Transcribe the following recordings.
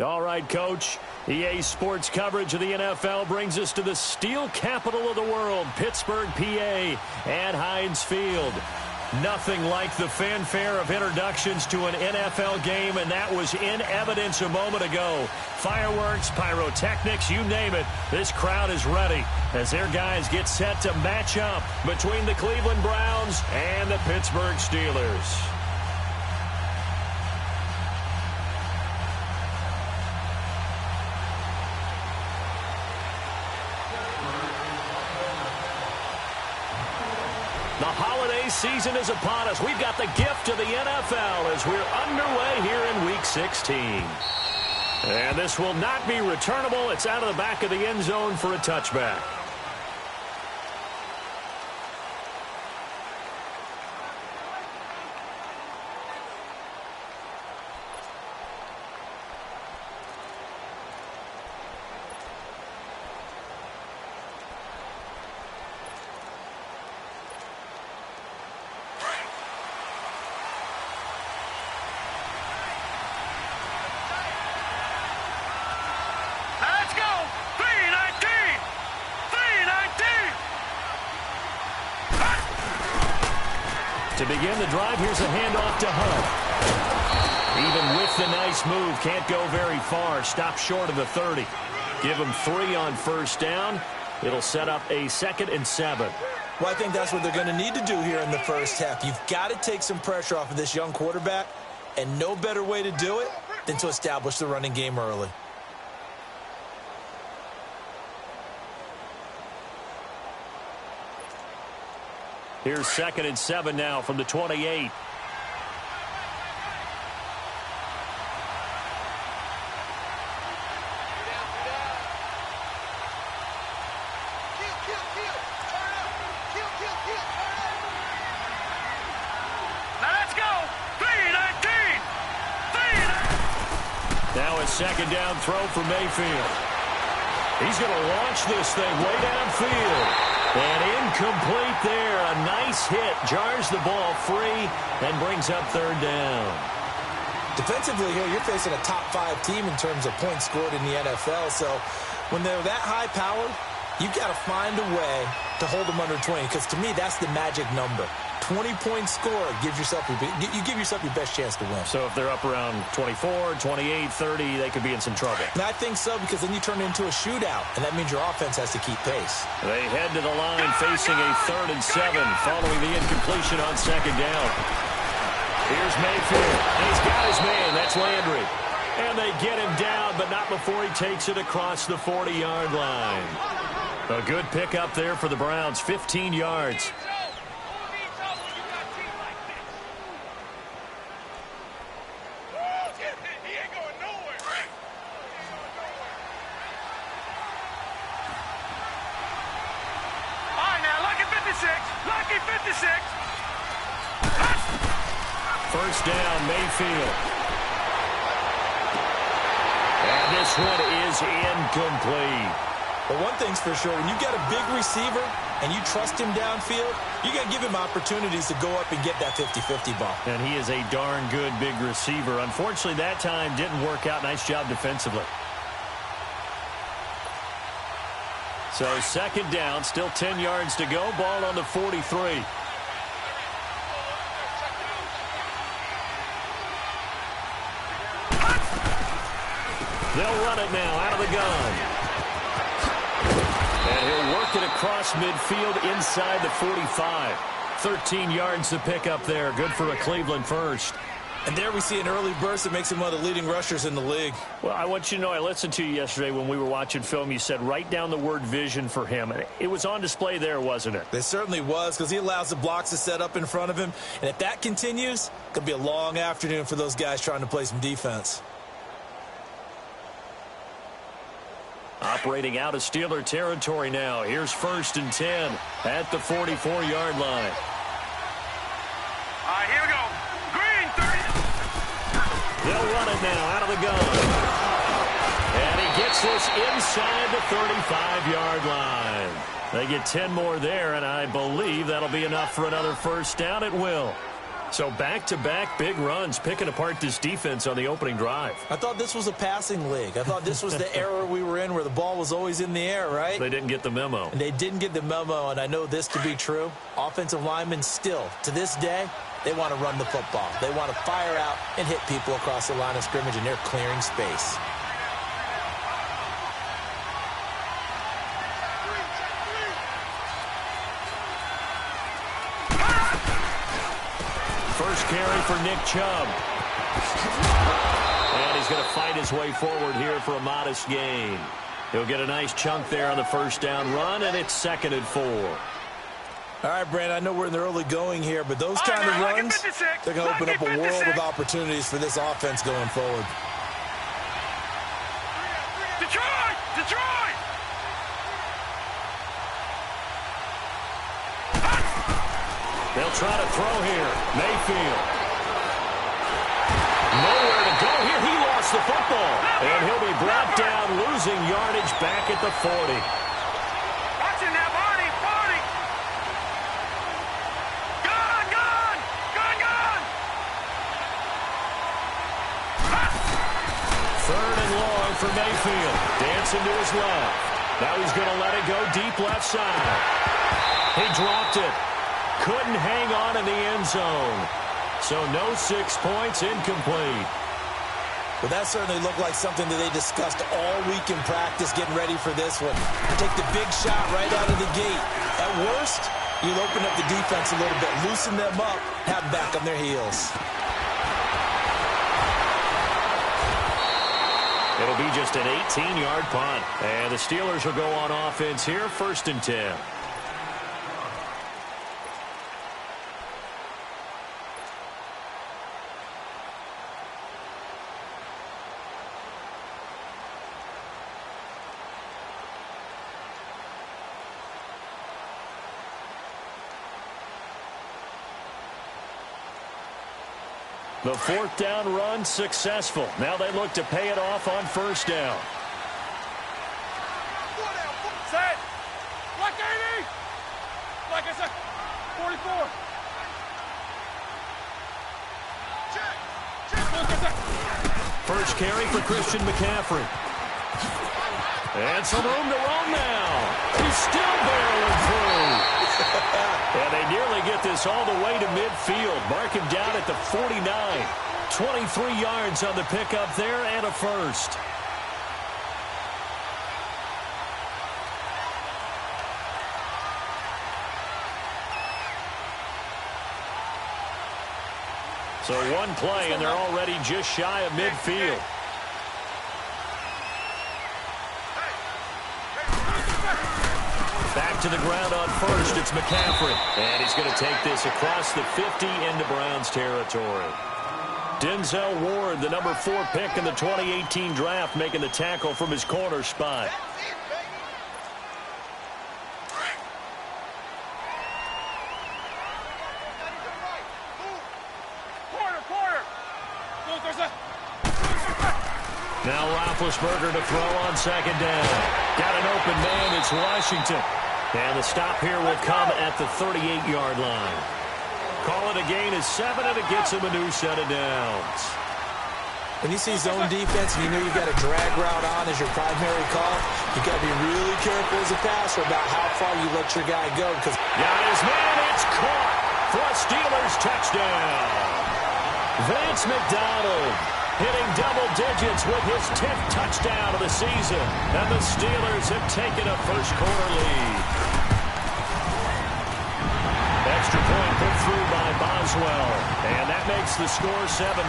All right, Coach. EA Sports coverage of the NFL brings us to the steel capital of the world, Pittsburgh, PA, at Heinz Field. Nothing like the fanfare of introductions to an NFL game, and that was in evidence a moment ago. Fireworks, pyrotechnics, you name it. This crowd is ready as their guys get set to match up between the Cleveland Browns and the Pittsburgh Steelers. The holiday season is upon us. We've got the gift of the NFL as we're underway here in Week 16. And this will not be returnable. It's out of the back of the end zone for a touchback. To begin the drive, here's a handoff to Hunt. Even with the nice move, can't go very far. Stop short of the 30. Give him 3 on first down. It'll set up a 2nd and 7. Well, I think that's what they're going to need to do here in the first half. You've got to take some pressure off of this young quarterback, and no better way to do it than to establish the running game early. Here's 2nd and 7 now from the 28. Now a 2nd down throw for Mayfield. He's going to launch this thing way downfield. And incomplete there. A nice hit. Jars the ball free and brings up 3rd down. Defensively here, you're facing a top 5 team in terms of points scored in the NFL. So when they're that high powered, you've got to find a way to hold them under 20. Because to me, that's the magic number. 20-point score gives yourself you give yourself your best chance to win. So if they're up around 24, 28, 30, they could be in some trouble. And I think so, because then you turn it into a shootout, and that means your offense has to keep pace. They head to the line facing a 3rd and 7 following the incompletion on 2nd down. Here's Mayfield. And he's got his man. That's Landry. And they get him down, but not before he takes it across the 40-yard line. A good pickup there for the Browns, 15 yards. First down, Mayfield. And this one is incomplete. But one thing's for sure, when you've got a big receiver and you trust him downfield, you got to give him opportunities to go up and get that 50-50 ball. And he is a darn good big receiver. Unfortunately, that time didn't work out. Nice job defensively. So 2nd down, still 10 yards to go. Ball on the 43. They'll run it now out of the gun. And he'll work it across midfield inside the 45. 13 yards to pick up there. Good for a Cleveland first. And there we see an early burst that makes him one of the leading rushers in the league. Well, I want you to know, I listened to you yesterday when we were watching film. You said write down the word vision for him. It was on display there, wasn't it? It certainly was, because he allows the blocks to set up in front of him. And if that continues, it could be a long afternoon for those guys trying to play some defense. Operating out of Steeler territory now. Here's 1st and 10 at the 44-yard line. All right, here we go. Green, 30. They'll run it now out of the gun. And he gets this inside the 35-yard line. They get 10 more there, and I believe that'll be enough for another first down. It will. So back-to-back big runs, picking apart this defense on the opening drive. I thought this was a passing league. I thought this was the era we were in where the ball was always in the air, right? They didn't get the memo. And they didn't get the memo, and I know this to be true. Offensive linemen still, to this day, they want to run the football. They want to fire out and hit people across the line of scrimmage, and they're clearing space. First carry for Nick Chubb. And he's going to fight his way forward here for a modest gain. He'll get a nice chunk there on the first down run, and it's 2nd and 4. All right, Brandon, I know we're in the early going here, but those kind of runs, they're going to open up a world of opportunities for this offense going forward. Detroit! Detroit! They'll try to throw here. Mayfield. Nowhere to go here. He lost the football. And he'll be brought down, losing yardage back at the 40. Watching that body, 40. Gone, gone, gone, gone. 3rd and long for Mayfield. Dancing to his left. Now he's going to let it go deep left side. He dropped it. Couldn't hang on in the end zone. So no 6 points, incomplete. Well, that certainly looked like something that they discussed all week in practice getting ready for this one. Take the big shot right out of the gate. At worst, you'll open up the defense a little bit, loosen them up, have them back on their heels. It'll be just an 18-yard punt. And the Steelers will go on offense here, 1st and 10. The 4th down run successful. Now they look to pay it off on 1st down. Set. Black 80. Black I said, 44. First carry for Christian McCaffrey. And some room to roam now. He's still barreling through. And they nearly get this all the way to midfield. Mark him down at the 49. 23 yards on the pickup there and a first. So one play, and they're already just shy of midfield. Back to the ground on first. It's McCaffrey. And he's going to take this across the 50 into Browns territory. Denzel Ward, the number 4 pick in the 2018 draft, making the tackle from his corner spot. Now Roethlisberger to throw on 2nd down. Got an open man. It's Washington. And the stop here will come at the 38-yard line. Call it a gain of 7, and it gets him a new set of downs. When you see zone defense and you know you've got a drag route on as your primary call, you've got to be really careful as a passer about how far you let your guy go. Got his man. It's caught for a Steelers touchdown. Vance McDonald hitting double digits with his 10th touchdown of the season. And the Steelers have taken a first-quarter lead. Extra point put through by Boswell. And that makes the score 7-0.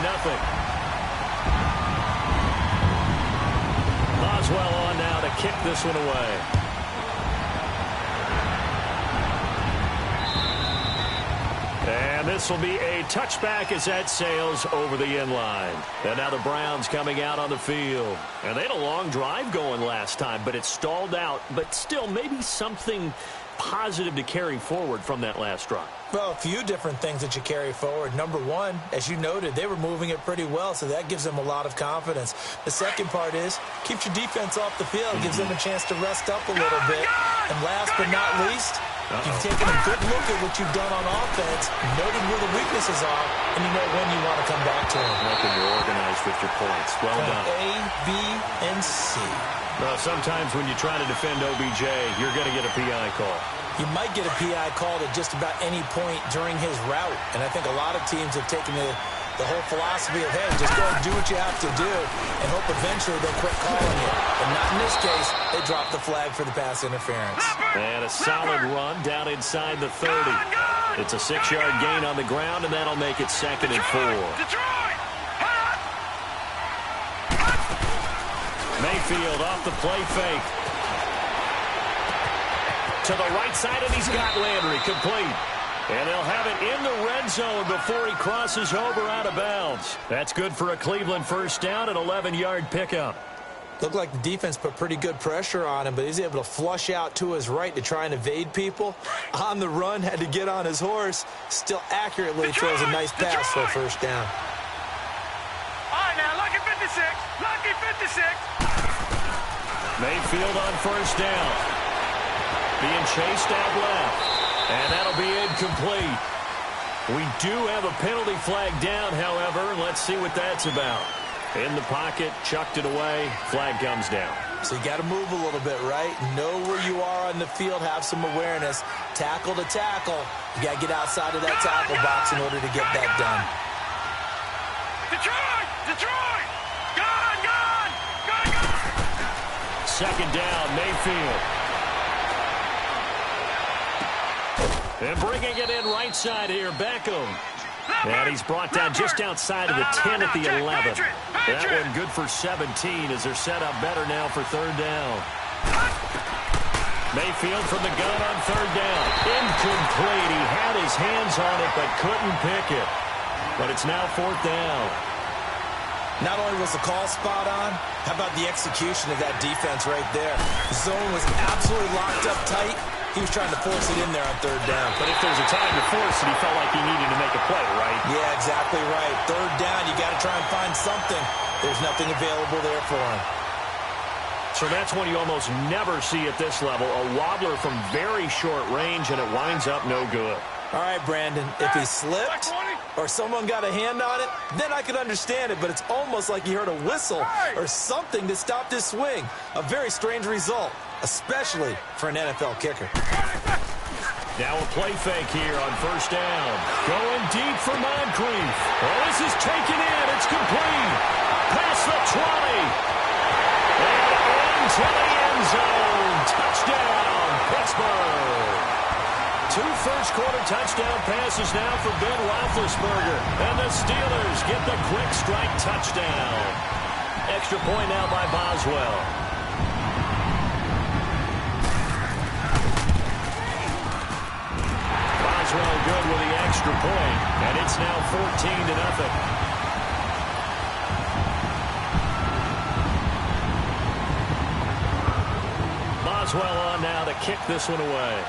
Boswell on now to kick this one away. And this will be a touchback as that sails over the end line. And now the Browns coming out on the field. And they had a long drive going last time, but it stalled out. But still, maybe something positive to carry forward from that last drive. Well, a few different things that you carry forward. Number one, as you noted, they were moving it pretty well, so that gives them a lot of confidence. The second part is, keeps your defense off the field, gives them a chance to rest up a little bit. And last but not least, You've taken a good look at what you've done on offense, noted where the weaknesses are, and you know when you want to come back to them. Making you organized with your points. Well done. A, B, and C. Well, sometimes when you try to defend OBJ, you're going to get a PI call. You might get a PI called at just about any point during his route. And I think a lot of teams have taken the whole philosophy of, hey, just go and do what you have to do and hope eventually they'll quit calling you. But not in this case. They dropped the flag for the pass interference. And a solid run down inside the 30. It's a 6-yard gain on the ground, and that'll make it 2nd and 4. Mayfield off the play fake. To the right side, and he's got Landry complete. And they'll have it in the red zone before he crosses over out of bounds. That's good for a Cleveland first down, an 11-yard pickup. Looked like the defense put pretty good pressure on him, but he's able to flush out to his right to try and evade people. On the run, had to get on his horse. Still accurately throws a nice pass for a first down. All right, now, lucky 56. Lucky 56. Mayfield on first down. Being chased out left. And that'll be incomplete. We do have a penalty flag down, however. Let's see what that's about. In the pocket, chucked it away, flag comes down. So you got to move a little bit, right? Know where you are on the field, have some awareness. Tackle to tackle. You got to get outside of that tackle box in order to get that done. Detroit! Detroit! Gone! Gone! Gone! Gone! 2nd down, Mayfield. And bringing it in right side here, Beckham. And he's brought down just outside of the 10 at the 11. That one good for 17 as they're set up better now for 3rd down. Mayfield from the gun on 3rd down. Incomplete. He had his hands on it but couldn't pick it. But it's now 4th down. Not only was the call spot on, how about the execution of that defense right there? The zone was absolutely locked up tight. He was trying to force it in there on 3rd down. But if there's a time to force it, he felt like he needed to make a play, right? Yeah, exactly right. 3rd down, you got to try and find something. There's nothing available there for him. So that's one you almost never see at this level. A wobbler from very short range, and it winds up no good. All right, Brandon, if he slipped or someone got a hand on it, then I could understand it, but it's almost like he heard a whistle or something that stopped his swing. A very strange result, especially for an NFL kicker. Now a play fake here on 1st down. Going deep for Moncrief. Oh, this is taken in. It's complete. Past the 20. And into the end zone. Touchdown, Pittsburgh. 2 first-quarter touchdown passes now for Ben Roethlisberger. And the Steelers get the quick strike touchdown. Extra point now by Boswell. Boswell good with the extra point. And it's now 14-0. Boswell on now to kick this one away.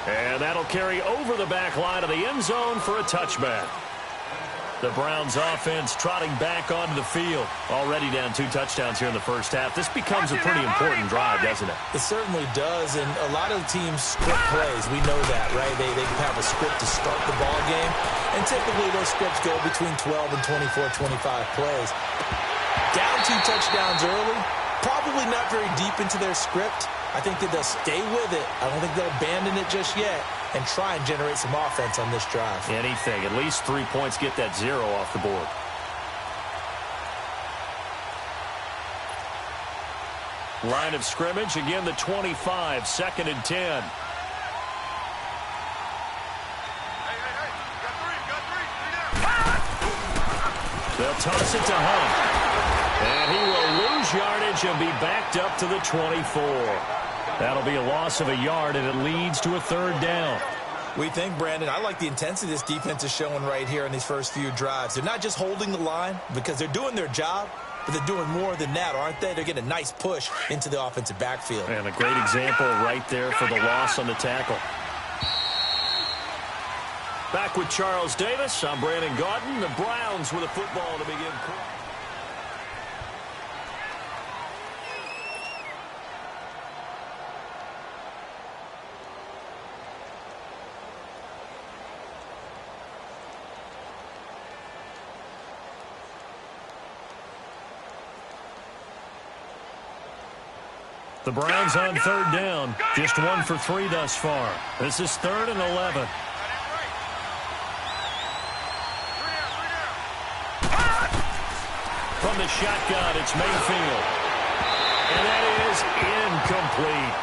And that'll carry over the back line of the end zone for a touchback. The Browns offense trotting back onto the field. Already down 2 touchdowns here in the first half. This becomes a pretty important drive, doesn't it? It certainly does, and a lot of the teams script plays. We know that, right? They have a script to start the ball game, and typically those scripts go between 12 and 24, 25 plays. Down 2 touchdowns early, probably not very deep into their script. I think that they'll stay with it. I don't think they'll abandon it just yet and try and generate some offense on this drive. Anything. At least 3 points, get that 0 off the board. Line of scrimmage, again the 25, 2nd and 10. They'll toss it to Hunt. And he will lose yardage and be backed up to the 24. That'll be a loss of a yard, and it leads to a 3rd down. We think, Brandon, I like the intensity this defense is showing right here in these first few drives. They're not just holding the line because they're doing their job, but they're doing more than that, aren't they? They're getting a nice push into the offensive backfield. And a great example right there for the loss on the tackle. Back with Charles Davis. I'm Brandon Gaudin. The Browns with a football to begin. The Browns on third down, just 1 for 3 thus far. This is 3rd and 11. From the shotgun, it's Mayfield. And that is incomplete.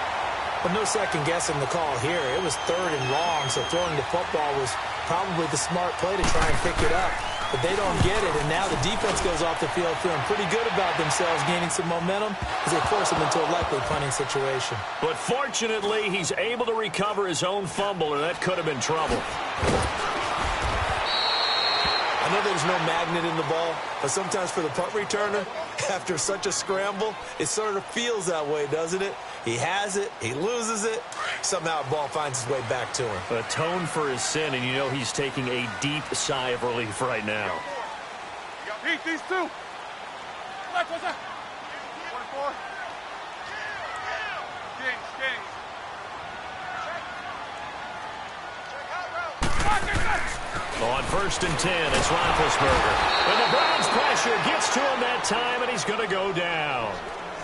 Well, no second guessing the call here. It was 3rd and long, so throwing the football was probably the smart play to try and pick it up. But they don't get it, and now the defense goes off the field feeling pretty good about themselves, gaining some momentum as they force them into a likely punting situation. But fortunately, he's able to recover his own fumble, or that could have been trouble. I know there's no magnet in the ball, but sometimes for the punt returner, after such a scramble, it sort of feels that way, doesn't it? He has it, he loses it, somehow the ball finds its way back to him. Atone for his sin, and you know he's taking a deep sigh of relief right now. You got beat, these two. What's that? 24. Kings. On 1st and 10, it's Roethlisberger. And the Browns pressure gets to him that time, and he's going to go down.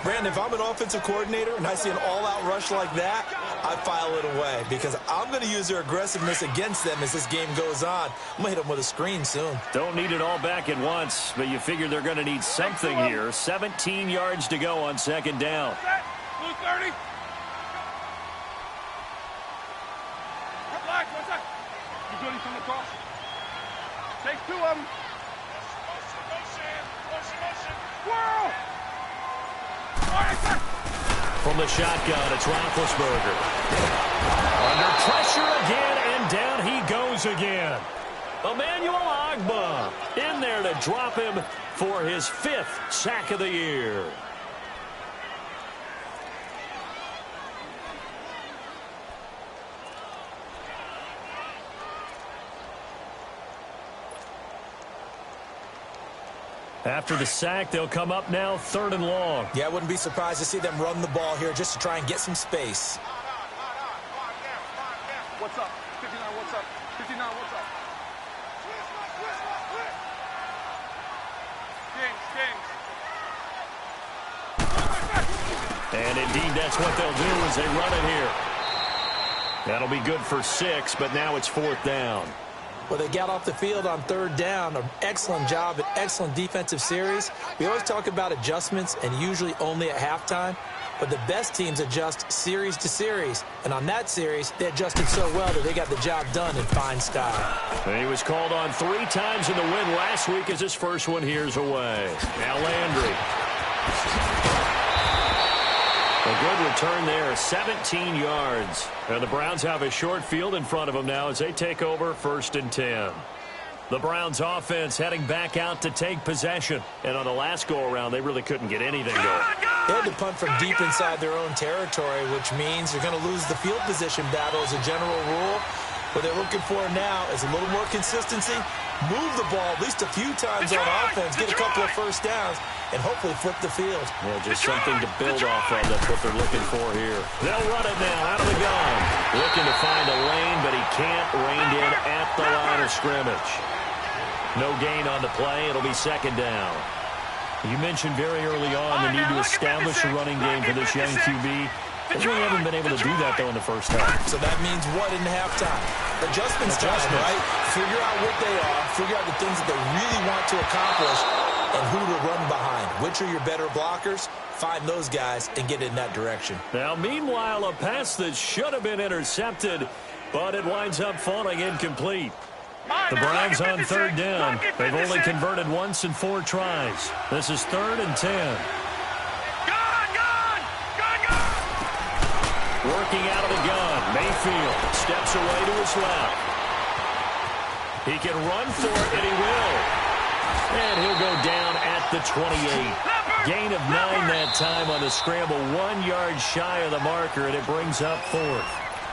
Brandon, if I'm an offensive coordinator and I see an all-out rush like that, I file it away because I'm going to use their aggressiveness against them as this game goes on. I'm going to hit them with a screen soon. Don't need it all back at once, but you figure they're going to need something here. 17 yards to go on 2nd down. Blue 30. Black, what's that? You good? He's coming across. Take 2 of them. Motion. Whirl! From the shotgun, it's Roethlisberger. Under pressure again, and down he goes again. Emmanuel Ogbah in there to drop him for his 5th sack of the year. After the sack, they'll come up now 3rd and long. Yeah, I wouldn't be surprised to see them run the ball here just to try and get some space. What's up? 59, what's up? 59, what's up? Kings. And indeed, that's what they'll do as they run it here. That'll be good for 6, but now it's 4th down. Well, they got off the field on 3rd down. An excellent job, an excellent defensive series. We always talk about adjustments and usually only at halftime. But the best teams adjust series to series. And on that series, they adjusted so well that they got the job done in fine style. And he was called on 3 times in the win last week as his first one here's away. Now Landry. A good return there, 17 yards. And the Browns have a short field in front of them now as they take over 1st and 10. The Browns offense heading back out to take possession. And on the last go-around, they really couldn't get anything going. They had to punt from deep inside their own territory, which means you're going to lose the field position battle as a general rule. What they're looking for now is a little more consistency, move the ball at least a few times on offense, get a couple of 1st downs, and hopefully flip the field. Yeah, just something to build off of. That's what they're looking for here. They'll run it now out of the gun. Looking to find a lane, but he can't. Reined in at the line of scrimmage. No gain on the play. It'll be 2nd down. You mentioned very early on the need to establish a running game for this young QB. They really haven't been able to do that, though, in the first half. So that means what in halftime? Adjustments time, right? Figure out what they are, figure out the things that they really want to accomplish, and who to run behind. Which are your better blockers? Find those guys and get in that direction. Now, meanwhile, a pass that should have been intercepted, but it winds up falling incomplete. The Browns on 3rd down. They've only converted once in 4 tries. This is 3rd and 10. Working out of the gun. Mayfield steps away to his left. He can run for it, and he will. And he'll go down at the 28. Gain of 9 that time on the scramble. 1 yard shy of the marker, and it brings up 4th.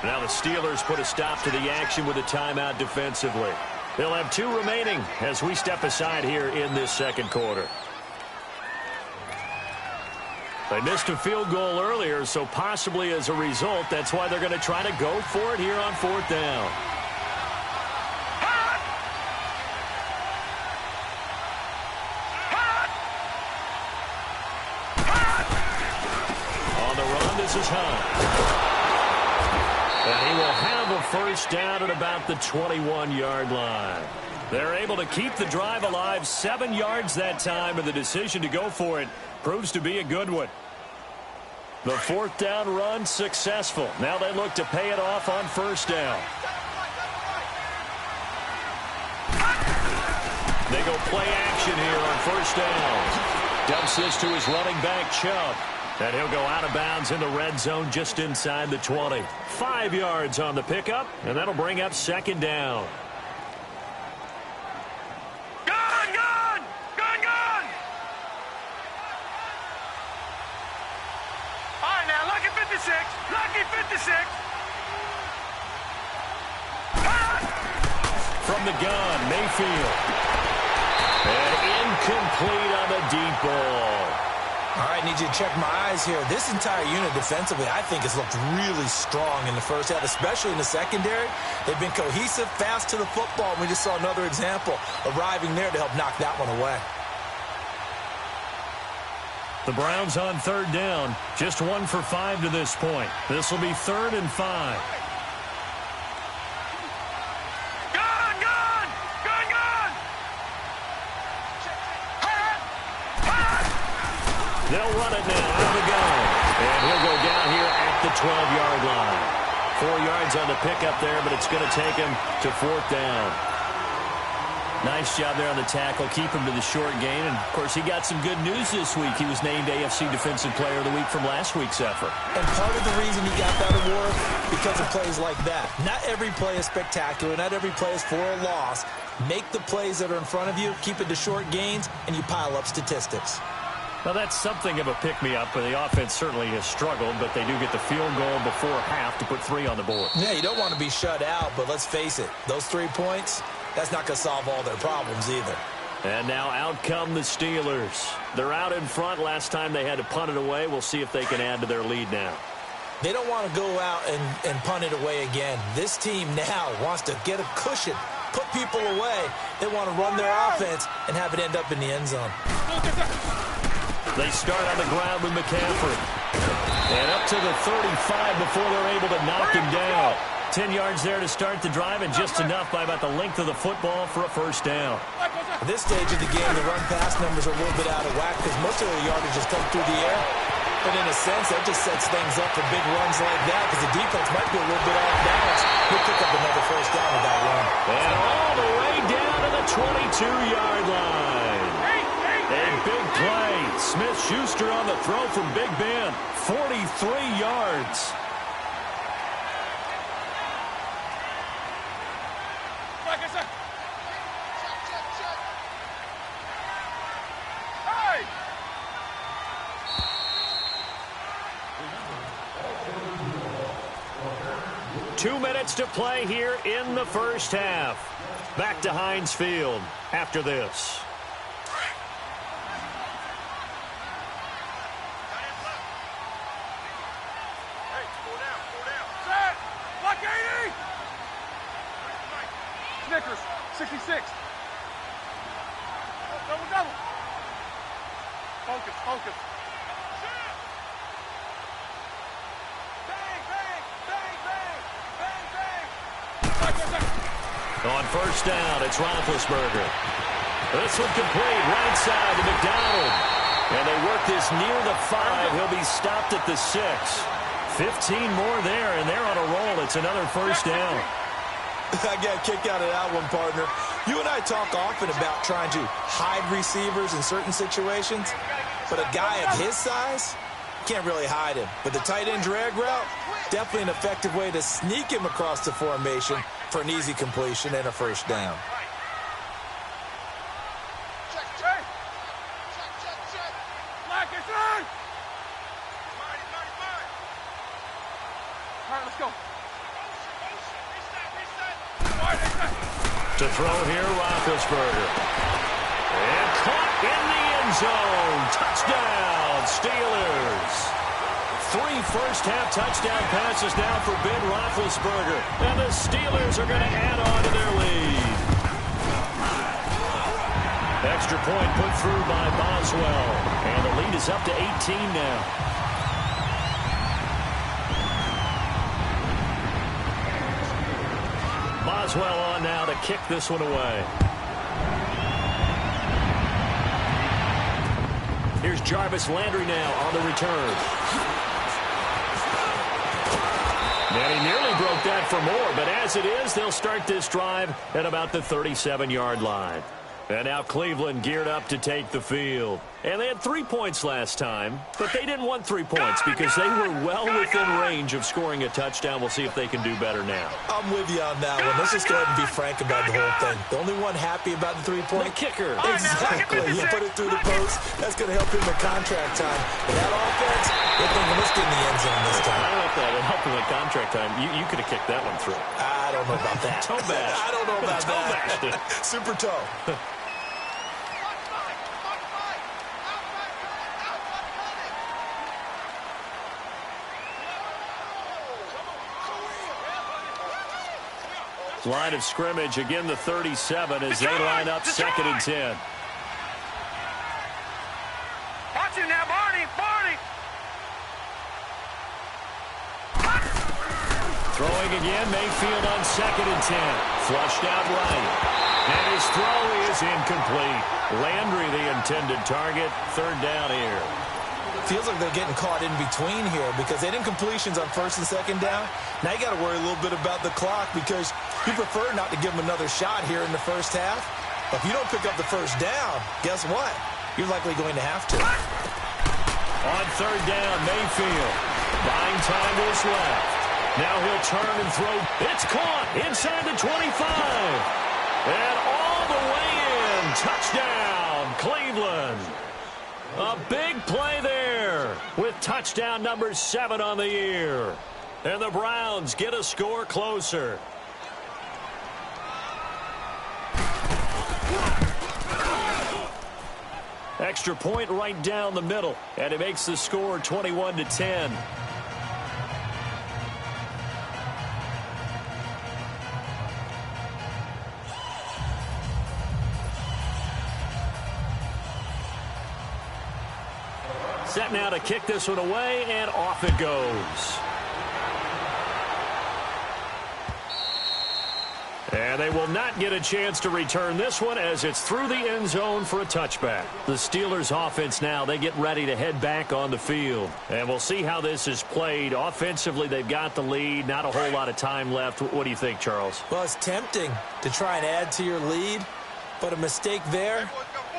Now the Steelers put a stop to the action with a timeout defensively. They'll have 2 remaining as we step aside here in this 2nd quarter. They missed a field goal earlier, so possibly as a result, that's why they're going to try to go for it here on 4th down. On the run to first down at about the 21-yard line. They're able to keep the drive alive, 7 yards that time, and the decision to go for it proves to be a good one. The fourth down run successful. Now they look to pay it off on first down. They go play action here on first down. Dumps this to his running back, Chubb. And he'll go out of bounds in the red zone just inside the 20. 5 yards on the pickup, and that'll bring up second down. Gun! Gun! Gun! Gun! All right, now, lucky 56. Lucky 56. From the gun, Mayfield. And incomplete on the deep ball. All right, need you to check my eyes here. This entire unit defensively, I think, has looked really strong in the first half, especially in the secondary. They've been cohesive, fast to the football, and we just saw another example arriving there to help knock that one away. The Browns on third down, just 1 for 5 to this point. This will be 3rd and 5. They'll run it now out of the gun. And he'll go down here at the 12-yard line. 4 yards on the pickup there, but it's going to take him to 4th down. Nice job there on the tackle. Keep him to the short gain. And, of course, he got some good news this week. He was named AFC Defensive Player of the Week from last week's effort. And part of the reason he got that award, because of plays like that. Not every play is spectacular. Not every play is for a loss. Make the plays that are in front of you, keep it to short gains, and you pile up statistics. Well, that's something of a pick-me-up, but the offense certainly has struggled, but they do get the field goal before half to put 3 on the board. Yeah, you don't want to be shut out, but let's face it, those 3 points, that's not going to solve all their problems either. And now out come the Steelers. They're out in front. Last time they had to punt it away. We'll see if they can add to their lead now. They don't want to go out and punt it away again. This team now wants to get a cushion, put people away. They want to run their offense and have it end up in the end zone. They start on the ground with McCaffrey. And up to the 35 before they're able to knock him down. 10 yards there to start the drive, and just enough by about the length of the football for a first down. At this stage of the game, the run-pass numbers are a little bit out of whack because most of the yardage has come through the air. But in a sense, that just sets things up for big runs like that because the defense might be a little bit off balance. He'll pick up another first down with that run. And all the way down to the 22-yard line. A big play. Smith-Schuster on the throw from Big Ben. 43 yards. Hey! 2 minutes to play here in the first half. Back to Heinz Field after this. Snickers, 66. Double, double. Focus, focus. Bang, bang, bang, bang, bang, bang. On first down, it's Roethlisberger. This one complete, right side to McDonald. And they work this near the 5. He'll be stopped at the 6. 15 more there, and they're on a roll. It's another first down. I got a kick out of that one, partner. You and I talk often about trying to hide receivers in certain situations, but a guy of his size can't really hide him. But the tight end drag route, definitely an effective way to sneak him across the formation for an easy completion and a first down. All right, let's go. To throw here, Roethlisberger. And caught in the end zone. Touchdown, Steelers. 3 first-half touchdown passes now for Ben Roethlisberger. And the Steelers are going to add on to their lead. Extra point put through by Boswell. And the lead is up to 18 now. Boswell on now to kick this one away. Here's Jarvis Landry now on the return. And he nearly broke that for more, but as it is, they'll start this drive at about the 37-yard line. And now Cleveland geared up to take the field. And they had 3 points last time, but they didn't want 3 points because they were well within range of scoring a touchdown. We'll see if they can do better now. I'm with you on that one. Let's just go ahead and be frank about the whole thing. The only one happy about the 3-point? The kicker. Exactly. You put it through the post. That's going to help him in contract time. But that offense, they're thinking, let's get in the end zone this time. I don't know if that would help him in contract time. You could have kicked that one through. I don't know about that. Toe bash. I don't know about that. Super toe. Line of scrimmage, again the 37 as they line up 2nd and 10. Watch him now, Barney! Throwing again, Mayfield on 2nd and 10. Flushed out right. And his throw is incomplete. Landry the intended target. 3rd down here. Feels like they're getting caught in between here because they didn't completions on 1st and 2nd down. Now you got to worry a little bit about the clock because you prefer not to give them another shot here in the first half. But if you don't pick up the 1st down, guess what? You're likely going to have to. On 3rd down, Mayfield. Buying time to his left. Now he'll turn and throw. It's caught inside the 25. And all the way in. Touchdown, Cleveland. A big play there with touchdown number 7 on the year. And the Browns get a score closer. Extra point right down the middle. And it makes the score 21-10. Set now to kick this one away, and off it goes. And they will not get a chance to return this one as it's through the end zone for a touchback. The Steelers offense now, they get ready to head back on the field. And we'll see how this is played. Offensively, they've got the lead. Not a whole lot of time left. What do you think, Charles? Well, it's tempting to try and add to your lead, but a mistake there,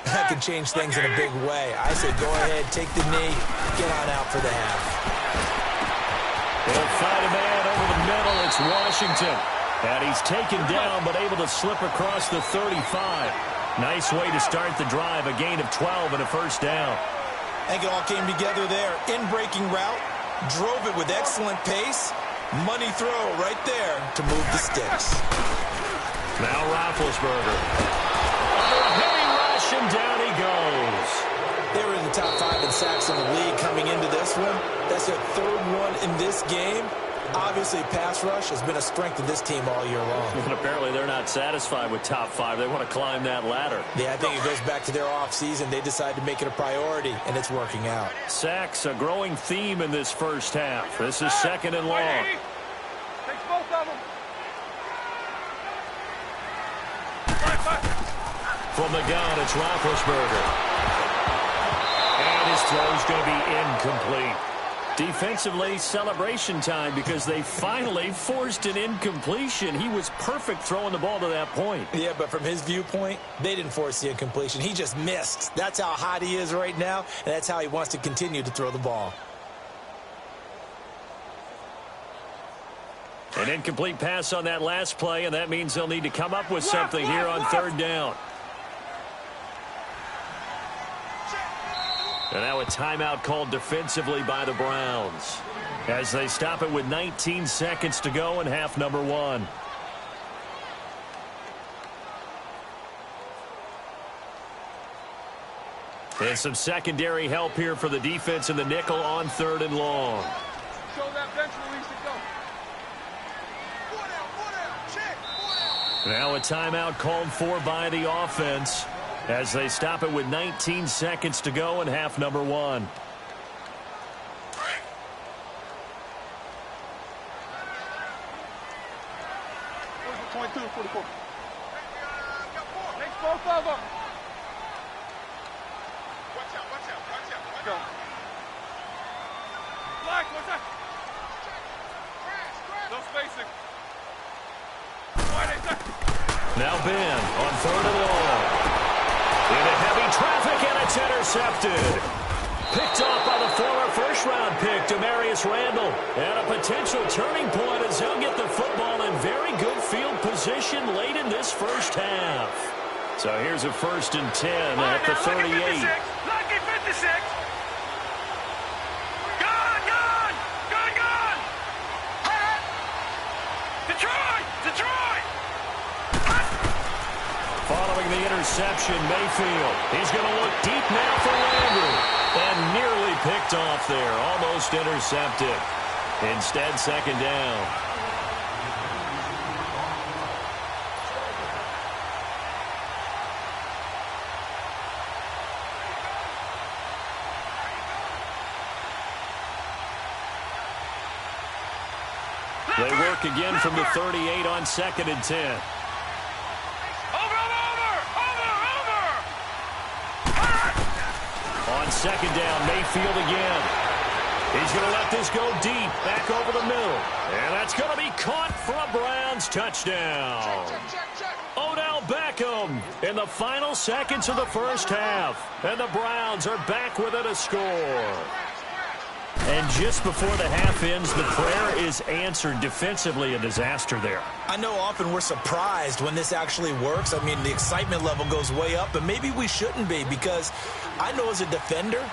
that could change things in a big way. I say go ahead, take the knee, get on out for the half. They'll find a man over the middle. It's Washington. And he's taken down but able to slip across the 35. Nice way to start the drive. A gain of 12 and a 1st down. I think it all came together there. In-breaking route, drove it with excellent pace. Money throw right there to move the sticks. Now Roethlisberger. Under a heavy rush, and down he goes. They were in the top 5 in sacks in the league coming into this one. That's their 3rd one in this game. Obviously, pass rush has been a strength of this team all year long. And apparently they're not satisfied with top 5. They want to climb that ladder. Yeah, I think it goes back to their offseason. They decided to make it a priority, and it's working out. Sacks, a growing theme in this first half. This is 2nd and long. Takes both of them. From the gun, it's Roethlisberger. And his throw's going to be incomplete. Defensively, celebration time because they finally forced an incompletion. He was perfect throwing the ball to that point. Yeah, but from his viewpoint, they didn't force the incompletion. He just missed. That's how hot he is right now, and that's how he wants to continue to throw the ball. An incomplete pass on that last play, and that means they'll need to come up with something here on 3rd down. And now a timeout called defensively by the Browns as they stop it with 19 seconds to go in half number 1. And some secondary help here for the defense in the nickel on 3rd and long. Show that bench release to go. Now a timeout called for by the offense as they stop it with 19 seconds to go in half number 1. 22 to 44. Takes both of them. Watch out, watch out, watch out. Let's go. Black, what's that? No spacing. Now Ben on 3rd and long. Into heavy traffic, and it's intercepted. Picked off by the former first-round pick, Demarius Randall. And a potential turning point as he'll get the football in very good field position late in this first half. So here's a 1st and 10 at the 38. Lucky 56. Gone, gone, gone, gone. Detroit, Detroit. Following the interception, Mayfield. He's going to look deep now for Landry. And nearly picked off there. Almost intercepted. Instead, 2nd down. They work again from the 38 on 2nd and 10. On 2nd down, Mayfield again. He's going to let this go deep, back over the middle. And that's going to be caught for a Browns touchdown. Odell Beckham in the final seconds of the first half. And the Browns are back within a score. And just before the half ends, the prayer is answered. Defensively, a disaster there. I know often we're surprised when this actually works. I mean, the excitement level goes way up, and maybe we shouldn't be, because I know as a defender,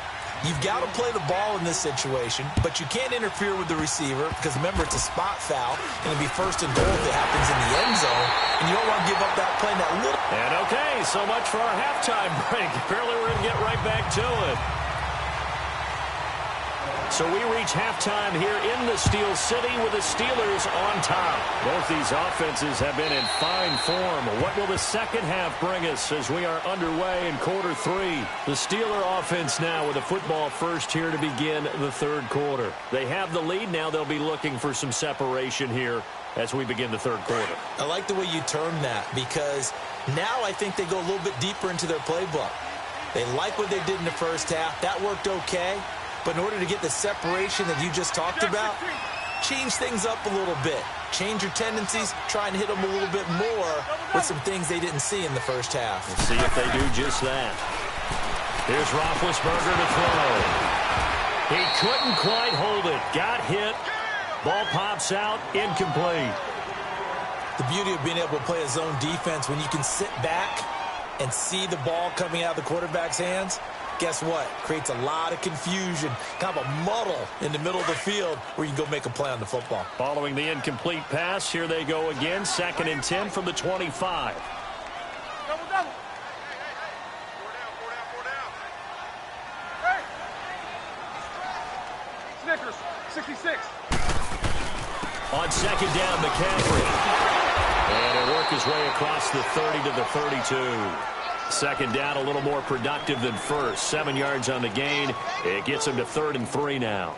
you've got to play the ball in this situation, but you can't interfere with the receiver because, remember, it's a spot foul, and it'll be 1st and goal if it happens in the end zone, and you don't want to give up that play that little. And okay, so much for our halftime break. Apparently we're going to get right back to it. So we reach halftime here in the Steel City with the Steelers on top. Both these offenses have been in fine form. What will the second half bring us as we are underway in quarter 3? The Steeler offense now with a football first here to begin the 3rd quarter. They have the lead. Now they'll be looking for some separation here as we begin the 3rd quarter. I like the way you term that, because now I think they go a little bit deeper into their playbook. They like what they did in the first half. That worked okay. But in order to get the separation that you just talked about, change things up a little bit. Change your tendencies, try and hit them a little bit more with some things they didn't see in the first half. Let's see if they do just that. Here's Roethlisberger to throw. He couldn't quite hold it. Got hit. Ball pops out. Incomplete. The beauty of being able to play a zone defense when you can sit back and see the ball coming out of the quarterback's hands, guess what? Creates a lot of confusion, kind of a muddle in the middle of the field where you can go make a play on the football. Following the incomplete pass, here they go again. 2nd and 10 from the 25. Double, double. Four down. Hey! Snickers, 66. On 2nd down, McCaffrey. And he'll work his way across the 30 to the 32. 2nd down, a little more productive than first. 7 yards on the gain. It gets him to 3rd and 3 now.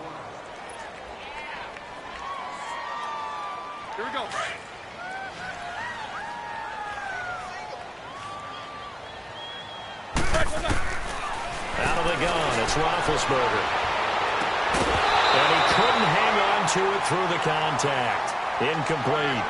Here we go. Out of the gun, it's Roethlisberger. And he couldn't hang on to it through the contact. Incomplete.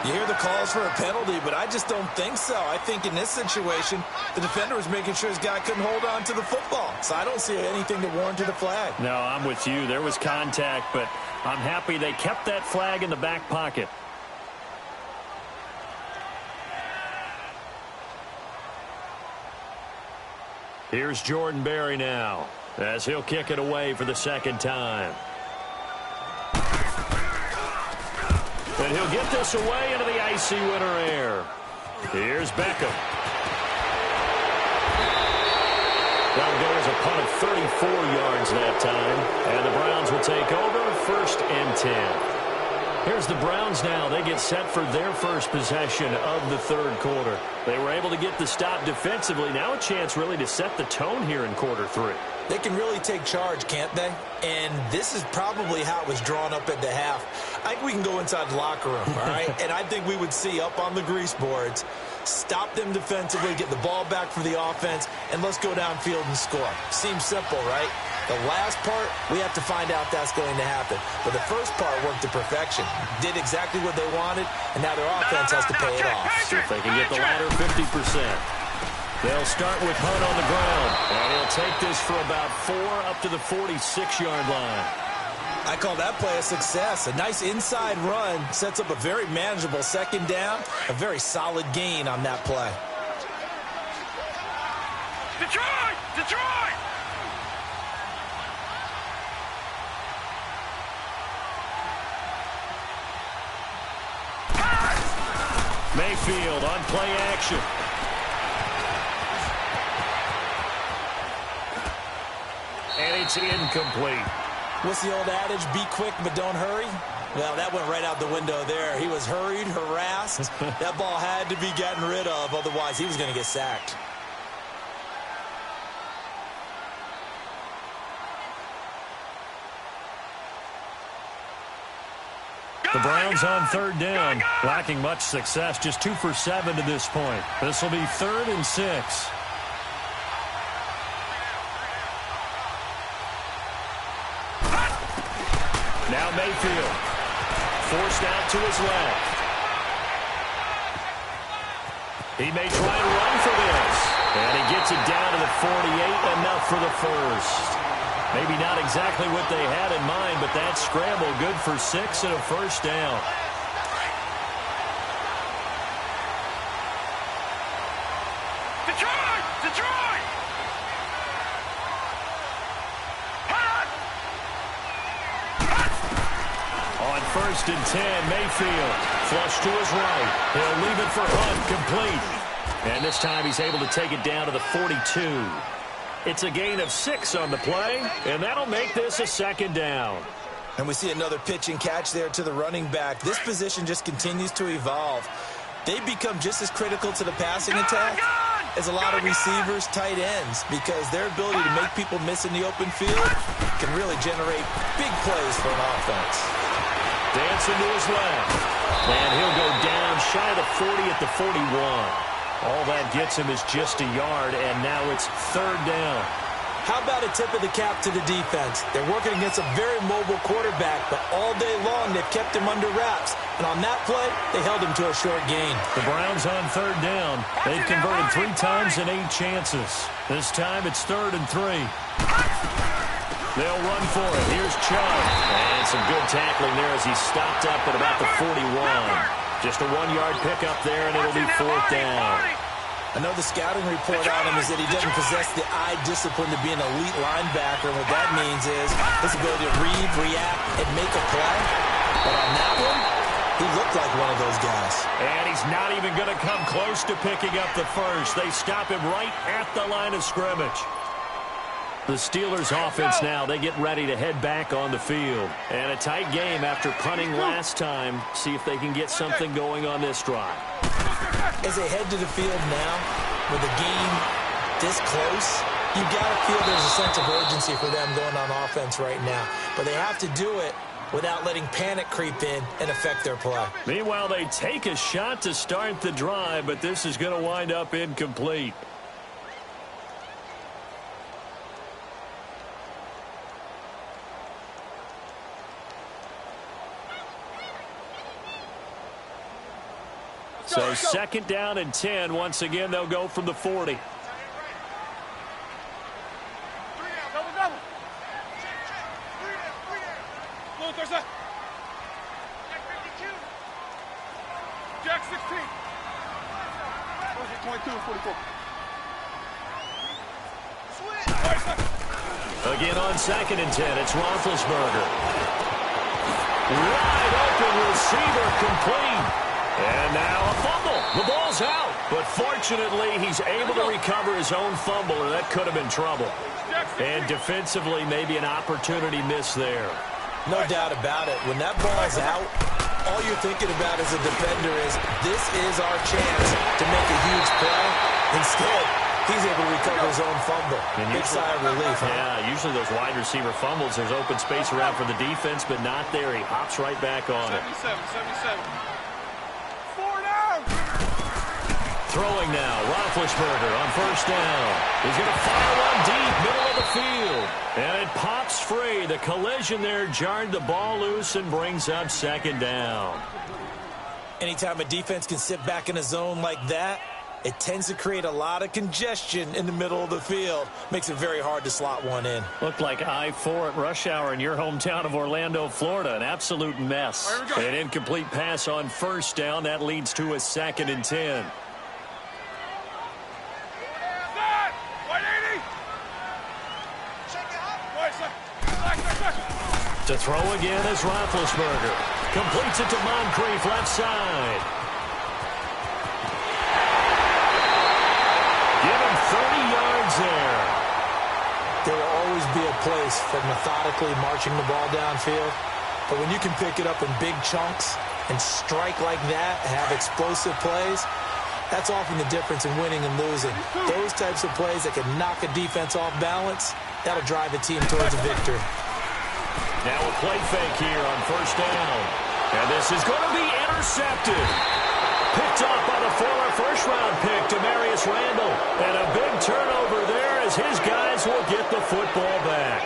You hear the calls for a penalty, but I just don't think so. I think in this situation, the defender was making sure his guy couldn't hold on to the football. So I don't see anything that warranted a flag. No, I'm with you. There was contact, but I'm happy they kept that flag in the back pocket. Here's Jordan Berry now, as he'll kick it away for the 2nd time. And he'll get this away into the icy winter air. Here's Beckham. That'll go as a punt of 34 yards that time. And the Browns will take over 1st and 10. Here's the Browns now. They get set for their first possession of the 3rd quarter. They were able to get the stop defensively. Now a chance really to set the tone here in quarter 3. They can really take charge, can't they? And this is probably how it was drawn up at the half. I think we can go inside the locker room, all right? And I think we would see up on the grease boards, stop them defensively, get the ball back for the offense, and let's go downfield and score. Seems simple, right? The last part, we have to find out that's going to happen. But the first part worked to perfection. Did exactly what they wanted, and now their offense has to pay it off. See if they can get the latter 50%. They'll start with Hunt on the ground, and he'll take this for about 4 up to the 46-yard line. I call that play a success. A nice inside run sets up a very manageable second down, a very solid gain on that play. Detroit! Detroit! Mayfield on play action. And it's incomplete. What's the old adage? Be quick, but don't hurry. Well, that went right out the window there. He was hurried, harassed. That ball had to be gotten rid of. Otherwise, he was going to get sacked. The Browns on third down, lacking much success, just 2 for 7 to this point. This will be 3rd and 6. Now Mayfield, forced out to his left. He may try and run for this. And he gets it down to the 48, enough for the first. Maybe not exactly what they had in mind, but that scramble good for 6 and a first down. Detroit! Detroit! On 1st and 10, Mayfield flush to his right. He'll leave it for Hunt, complete. And this time he's able to take it down to the 42. It's a gain of 6 on the play, and that'll make this a second down. And we see another pitch and catch there to the running back. This position just continues to evolve. They become just as critical to the passing attack as a lot of receivers, tight ends, because their ability to make people miss in the open field can really generate big plays for an offense. Dancing to his left. And he'll go down shy of the 40 at the 41. All that gets him is just a yard, and now it's 3rd down. How about a tip of the cap to the defense? They're working against a very mobile quarterback, but all day long they've kept him under wraps. And on that play, they held him to a short gain. The Browns on 3rd down. They've converted 3 times in 8 chances. This time it's 3rd and 3. They'll run for it. Here's Chubb. And some good tackling there as he stopped up at about the 41. Just a 1-yard pickup there, and it'll be 4th down. I know the scouting report on him is that he doesn't possess the eye discipline to be an elite linebacker. And what that means is his ability to read, react, and make a play. But on that one, he looked like one of those guys. And he's not even going to come close to picking up the first. They stop him right at the line of scrimmage. The Steelers offense now, they get ready to head back on the field. And a tight game after punting last time. See if they can get something going on this drive. As they head to the field now, with the game this close, you've got to feel there's a sense of urgency for them going on offense right now. But they have to do it without letting panic creep in and affect their play. Meanwhile, they take a shot to start the drive, but this is going to wind up incomplete. So 2nd down and 10. Once again, they'll go from the 40. Double. Jack 16. 22 and 44. Again on 2nd and 10, it's Roethlisberger. Wide open receiver, complete. And now a fumble. The ball's out. But fortunately, he's able to recover his own fumble, or that could have been trouble. And defensively, maybe an opportunity miss there. No doubt about it. When that ball's out, all you're thinking about as a defender is, this is our chance to make a huge play. Instead, He's able to recover his own fumble. And big sigh of relief. Huh? Yeah, usually those wide receiver fumbles, there's open space around for the defense, but not there. He hops right back on it. 77. 4 down. Throwing now, Roethlisberger on first down. He's going to fire one deep, middle of the field. And it pops free. The collision there jarred the ball loose and brings up second down. Anytime a defense can sit back in a zone like that, it tends to create a lot of congestion in the middle of the field. Makes it very hard to slot one in. Looked like I-4 at rush hour in your hometown of Orlando, Florida. An absolute mess. An incomplete pass on first down. That leads to a 2nd and 10. To throw again is Roethlisberger. Completes it to Moncrief, left side. Give him 30 yards there. There will always be a place for methodically marching the ball downfield. But when you can pick it up in big chunks and strike like that, have explosive plays, that's often the difference in winning and losing. Those types of plays that can knock a defense off balance, that'll drive a team towards a victory. Now a play fake here on first down. And this is going to be intercepted. Picked up by the former first-round pick, Demarius Randall. And a big turnover there as his guys will get the football back.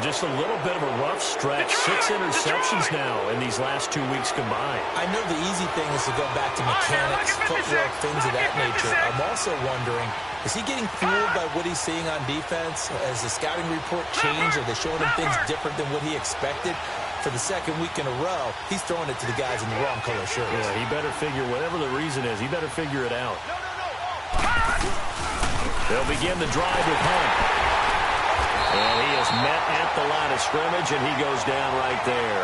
Just a little bit of a rough stretch. 6 interceptions now in these last 2 weeks combined. I know the easy thing is to go back to mechanics, footwork, things of that nature. I'm also wondering, is he getting fooled by what he's seeing on defense? Has the scouting report changed? Are they showing him things different than what he expected? For the 2nd week in a row, he's throwing it to the guys in the wrong color shirts. Yeah, he better figure, whatever the reason is, he better figure it out. They'll begin the drive with Hunt. And he is met at the line of scrimmage, and he goes down right there.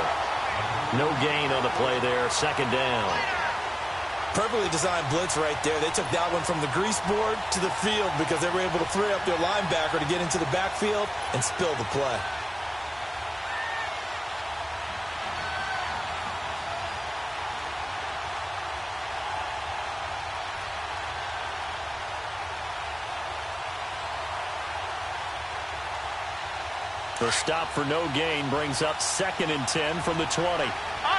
No gain on the play there, 2nd down. Perfectly designed blitz right there. They took that one from the grease board to the field because they were able to free up their linebacker to get into the backfield and spill the play. The stop for no gain brings up 2nd and 10 from the 20. All right,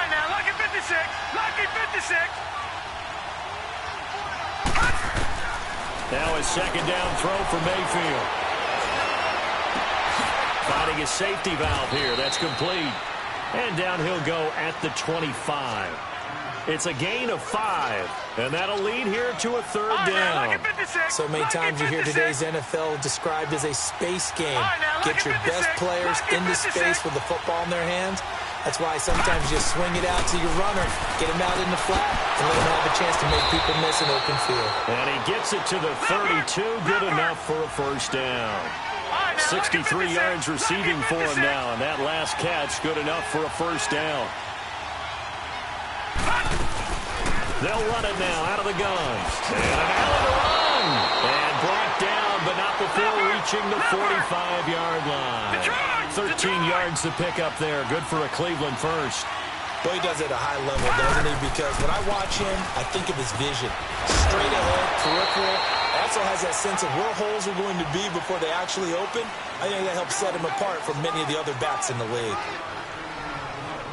now, lucky 56. Lucky 56. Now a 2nd down throw for Mayfield. Finding a safety valve here. That's complete. And down he'll go at the 25. It's a gain of 5. And that'll lead here to a 3rd down. So many times you hear today's NFL described as a space game. Get your best players into space with the football in their hands. That's why sometimes you swing it out to your runner, get him out in the flat, and let him have a chance to make people miss an open field. And he gets it to the 32. Good enough for a 1st down. 63 yards receiving for him now, and that last catch good enough for a 1st down. They'll run it now out of the guns. And an alley to run. And brought down, but not before reaching the 45-yard line. 13 yards to pick up there. Good for a Cleveland first. Boy, he does it at a high level, doesn't he? Because when I watch him, I think of his vision. Straight ahead, peripheral. Also has that sense of where holes are going to be before they actually open. I think that helps set him apart from many of the other backs in the league.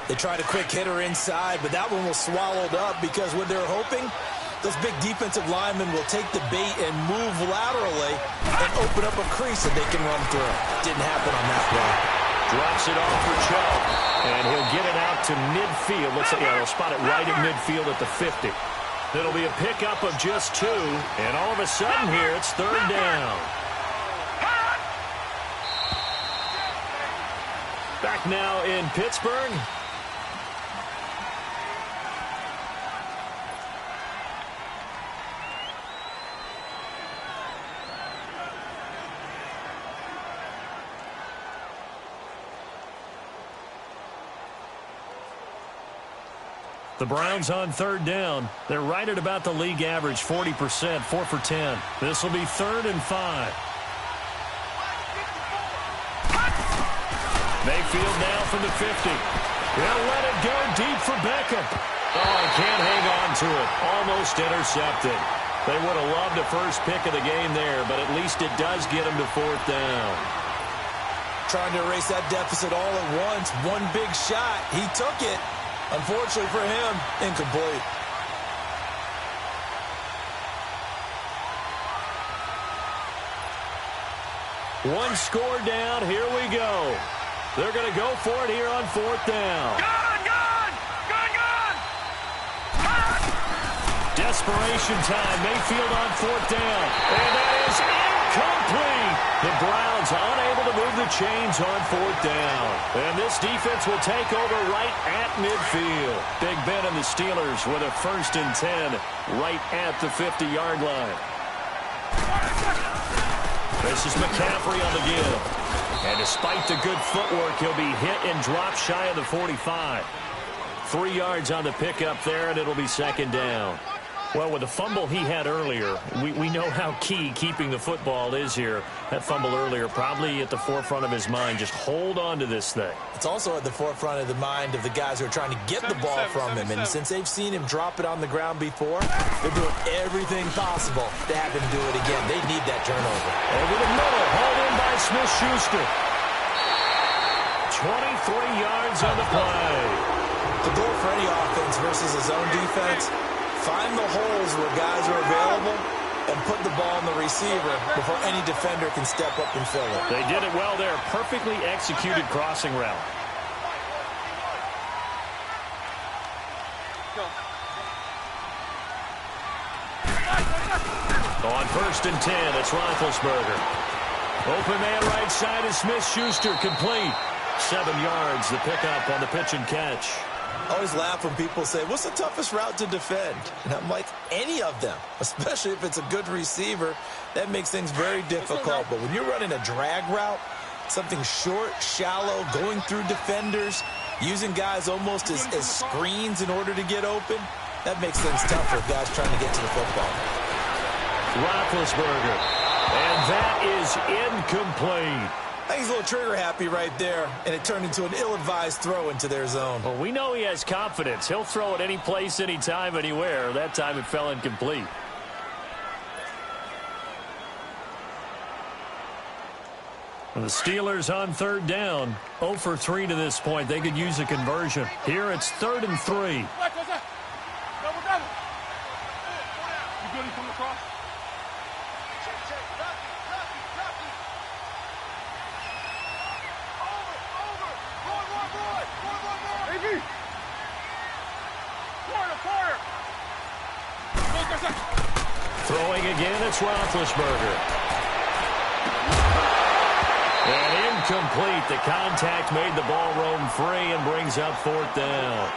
They tried a quick hitter inside, but that one was swallowed up because when they're hoping, those big defensive linemen will take the bait and move laterally and open up a crease that they can run through. Didn't happen on that play. Drops it off for Chubb, and he'll get it out to midfield. Looks like they'll spot it right at midfield at the 50. It'll be a pickup of just 2, and all of a sudden here it's 3rd down. Back now in Pittsburgh. The Browns on 3rd down. They're right at about the league average, 40%, 4 for 10. This will be 3rd and 5. Mayfield now from the 50. They'll let it go deep for Beckham. Oh, he can't hang on to it. Almost intercepted. They would have loved the first pick of the game there, but at least it does get them to 4th down. Trying to erase that deficit all at once. One big shot. He took it. Unfortunately for him, incomplete. One score down. Here we go. They're going to go for it here on 4th down. Desperation time. Mayfield on 4th down. And that is incomplete. The Browns unable to move the chains on 4th down. And this defense will take over right at midfield. Big Ben and the Steelers with a 1st and 10 right at the 50-yard line. This is McCaffrey on the give. And despite the good footwork, he'll be hit and dropped shy of the 45. 3 yards on the pickup there, and it'll be 2nd down. Well, with the fumble he had earlier, we know how key keeping the football is here. That fumble earlier probably at the forefront of his mind. Just hold on to this thing. It's also at the forefront of the mind of the guys who are trying to get the ball from him. And since they've seen him drop it on the ground before, they're doing everything possible to have him do it again. They need that turnover. Over the middle, hauled in by Smith-Schuster. 23 yards on the play. The goal for any offense versus his own defense, find the holes where guys are available and put the ball on the receiver before any defender can step up and fill it. They did it well there. Perfectly executed crossing route. On 1st and 10, it's Roethlisberger. Open man right side is Smith-Schuster, complete. 7 yards, the pickup on the pitch and catch. I always laugh when people say, what's the toughest route to defend? And I'm like, any of them, especially if it's a good receiver. That makes things very difficult. But when you're running a drag route, something short, shallow, going through defenders, using guys almost as screens in order to get open, that makes things tough for guys trying to get to the football. Roethlisberger. And that is incomplete. I think he's a little trigger happy right there, and it turned into an ill-advised throw into their zone. Well, we know he has confidence. He'll throw it any place, anytime, anywhere. That time it fell incomplete. The Steelers on 3rd down. 0 for 3 to this point. They could use a conversion. Here it's 3rd and 3. Double. You good? He's coming across. Throwing again, it's Roethlisberger. And incomplete. The contact made the ball roam free and brings up 4th down.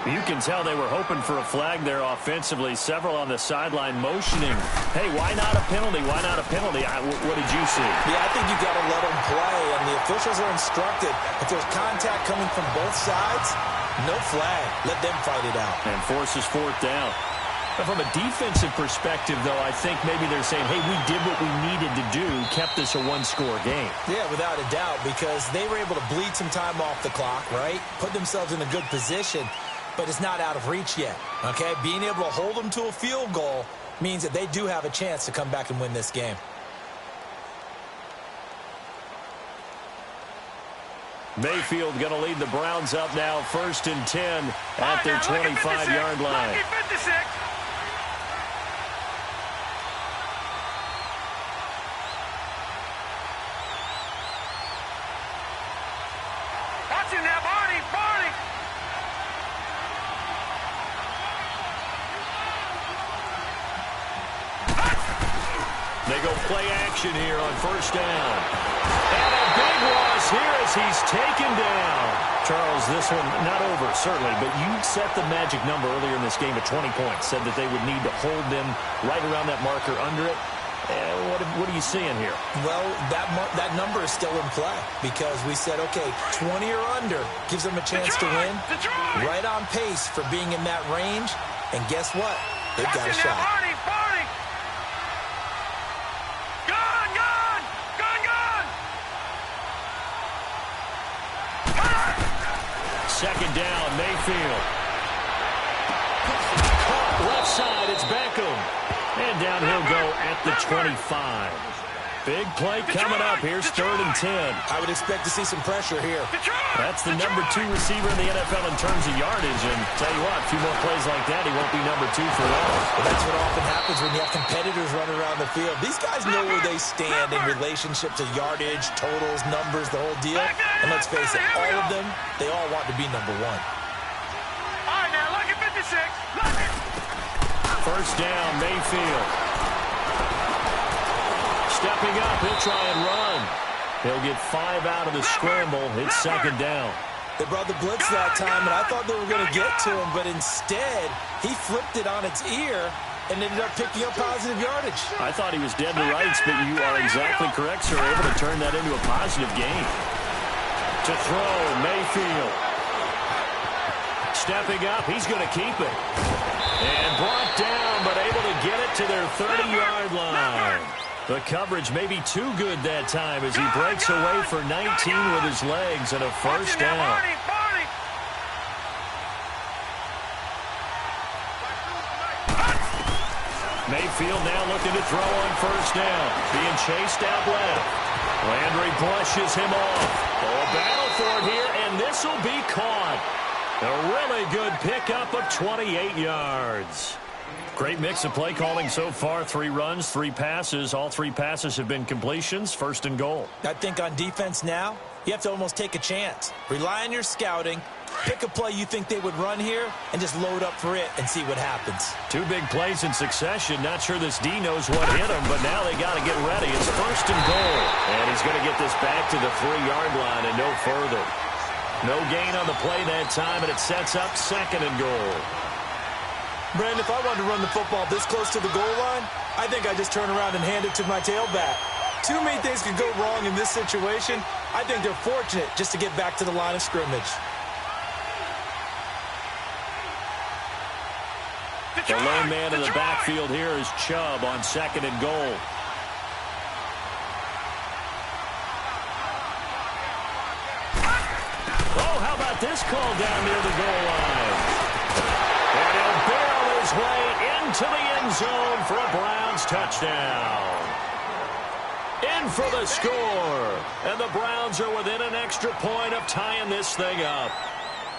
You can tell they were hoping for a flag there offensively. Several on the sideline motioning. Hey, why not a penalty? Why not a penalty? What did you see? Yeah, I think you got to let them play, and the officials are instructed. If there's contact coming from both sides, no flag. Let them fight it out. And forces 4th down. But from a defensive perspective, though, I think maybe they're saying, hey, we did what we needed to do, kept this a one-score game. Yeah, without a doubt, because they were able to bleed some time off the clock, right? Put themselves in a good position, but it's not out of reach yet, okay? Being able to hold them to a field goal means that they do have a chance to come back and win this game. Mayfield going to lead the Browns up now, 1st and 10 at their 25-yard line. They go play action here on 1st down. And a big loss here as he's taken down. Charles, this one not over, certainly, but you set the magic number earlier in this game at 20 points. Said that they would need to hold them right around that marker under it. What are you seeing here? Well, that number is still in play because we said, okay, 20 or under gives them a chance to win. Right on pace for being in that range. And guess what? They've got a shot. Second down, Mayfield. Caught left side, it's Beckham. And down he'll go at the 25. Big play coming up. Here's 3rd and 10. I would expect to see some pressure here. That's the number 2 receiver in the NFL in terms of yardage. And tell you what, a few more plays like that, he won't be number 2 for long. Well, that's what often happens when you have competitors running around the field. These guys know where they stand in relationship to yardage, totals, numbers, the whole deal. And let's face it, all of them, they all want to be number 1. All right, now, look at 56. Look it. First down, Mayfield. Stepping up, he'll try and run. He'll get 5 out of the scramble. It's 2nd down. They brought the blitz that time, and I thought they were going to get to him, but instead, he flipped it on its ear and ended up picking up positive yardage. I thought he was dead to rights, but you are exactly correct, sir. Able to turn that into a positive gain. To throw, Mayfield. Stepping up, he's going to keep it. And brought down, but able to get it to their 30-yard line. The coverage may be too good that time as he breaks away for 19 with his legs and a first down. Mayfield now looking to throw on first down. Being chased out left. Landry brushes him off. Oh, a battle for it here, and this will be caught. A really good pickup of 28 yards. Great mix of play calling so far. 3 runs, 3 passes. All 3 passes have been completions. 1st and goal. I think on defense now, you have to almost take a chance. Rely on your scouting. Pick a play you think they would run here and just load up for it and see what happens. 2 big plays in succession. Not sure this D knows what hit him, but now they got to get ready. It's 1st and goal. And he's going to get this back to the 3-yard line and no further. No gain on the play that time, and it sets up 2nd and goal. Brandon, if I wanted to run the football this close to the goal line, I think I just turn around and hand it to my tailback. Too many things could go wrong in this situation. I think they're fortunate just to get back to the line of scrimmage. The lone man in the backfield here is Chubb on 2nd and goal. Oh, how about this call down near the goal line? And he'll barrel his way into the end zone for a Browns touchdown. In for the score. And the Browns are within an extra point of tying this thing up.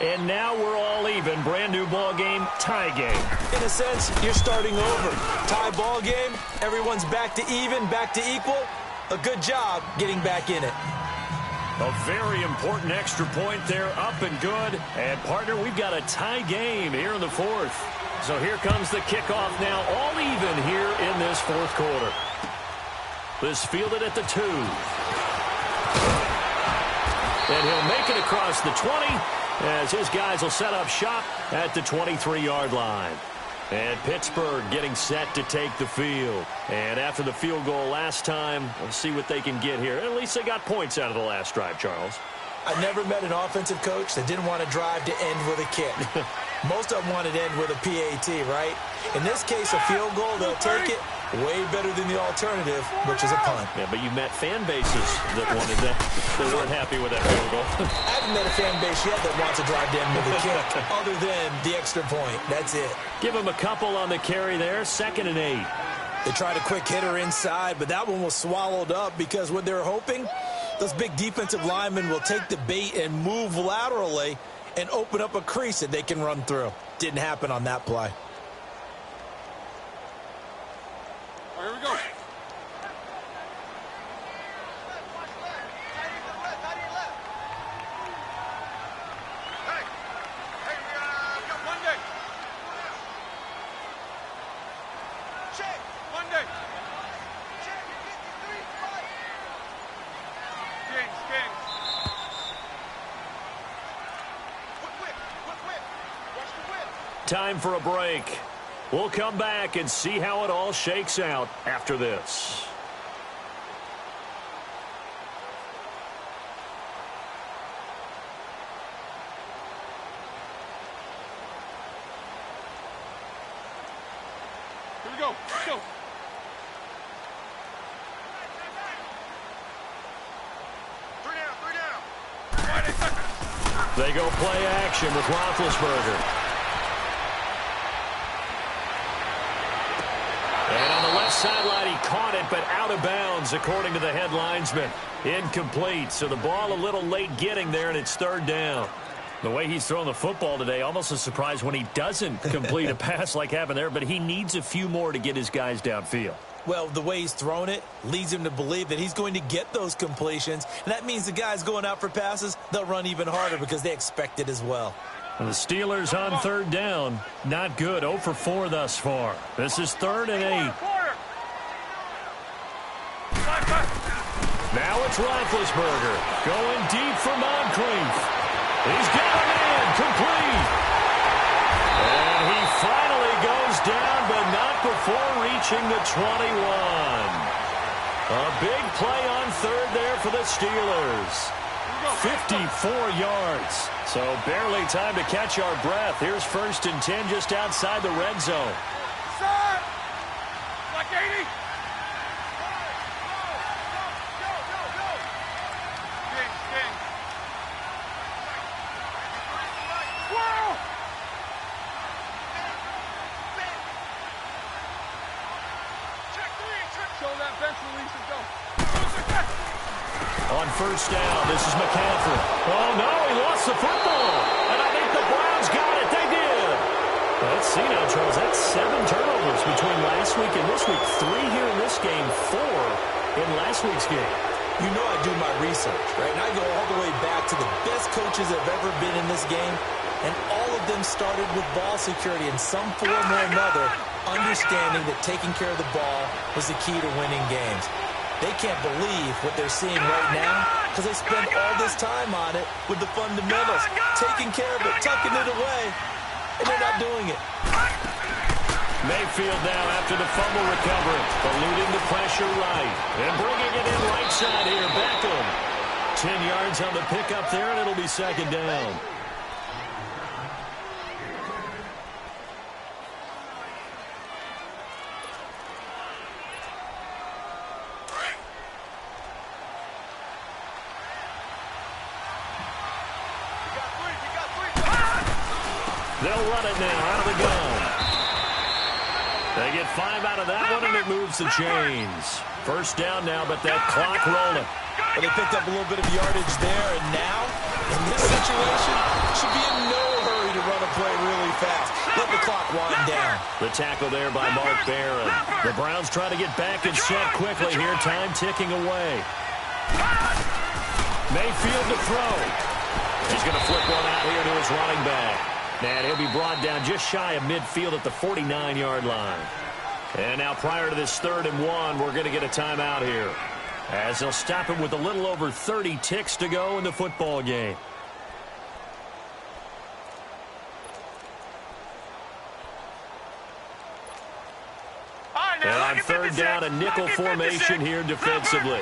And now we're all even. Brand new ball game, tie game. In a sense, you're starting over. Tie ball game, everyone's back to even, back to equal. A good job getting back in it. A very important extra point there, up and good. And, partner, we've got a tie game here in the 4th. So here comes the kickoff now, all even here in this 4th quarter. This fielded at the 2. And he'll make it across the 20 as his guys will set up shop at the 23-yard line. And Pittsburgh getting set to take the field. And after the field goal last time, we'll see what they can get here. At least they got points out of the last drive, Charles. I never met an offensive coach that didn't want to drive to end with a kick. Most of them wanted to end with a PAT, right? In this case, a field goal, they'll take it. Way better than the alternative, which is a punt. Yeah, but you met fan bases that wanted that. They weren't happy with that field goal. I haven't met a fan base yet that wants to drive down with a kick, other than the extra point. That's it. Give him a couple on the carry there. 2nd and 8. They tried a quick hitter inside, but that one was swallowed up because what they were hoping, those big defensive linemen will take the bait and move laterally and open up a crease that they can run through. Didn't happen on that play. Here we go. Hey, we got Monday. Check. Monday. Check. 53. Kings. Whip. Watch the whip. Time for a break. We'll come back and see how it all shakes out after this. Here we go. Let's go. Three down. 20 seconds. They go play action with Roethlisberger. And sideline. He caught it, but out of bounds, according to the head linesman. Incomplete. So the ball a little late getting there, and it's third down. The way he's throwing the football today, almost a surprise when he doesn't complete a pass like happened there, but he needs a few more to get his guys downfield. Well, the way he's thrown it leads him to believe that he's going to get those completions. And that means the guys going out for passes, they'll run even harder because they expect it as well. And the Steelers on third down. Not good. 0 for 4 thus far. This is 3rd and 8. Now it's Roethlisberger going deep for Moncrief. He's got a man complete. And he finally goes down, but not before reaching the 21. A big play on third there for the Steelers. 54 yards. So barely time to catch our breath. Here's 1st and 10 just outside the red zone. Set. Like 80. On 1st down, this is McCaffrey. Oh, no, he lost the football. And I think the Browns got it. They did. Let's see now, Charles. That's 7 turnovers between last week and this week. 3 here in this game, 4 in last week's game. You know I do my research, right? And I go all the way back to the best coaches that have ever been in this game. And all of them started with ball security in some form or another, understanding that taking care of the ball was the key to winning games. They can't believe what they're seeing right now because they spend all this time on it with the fundamentals, taking care of it, tucking it away, and they're not doing it. Mayfield now after the fumble recovery, eluding the pressure right, and bringing it in right side here, Beckham. 10 yards on the pickup there, and it'll be 2nd down. They'll run it now out of the gun. They get 5 out of that one, and it moves the chains. 1st down now, but that clock rolling. Well, they picked up a little bit of yardage there, and now, in this situation, should be in no hurry to run a play really fast. Let the clock wind down. The tackle there by Mark Barron. The Browns try to get back and set quickly here. Time ticking away. Mayfield to throw. He's going to flip one out here to his running back. And he'll be brought down just shy of midfield at the 49-yard line. And now prior to this 3rd and 1, we're going to get a timeout here, as they'll stop him with a little over 30 ticks to go in the football game. And on 3rd down, a nickel formation here defensively.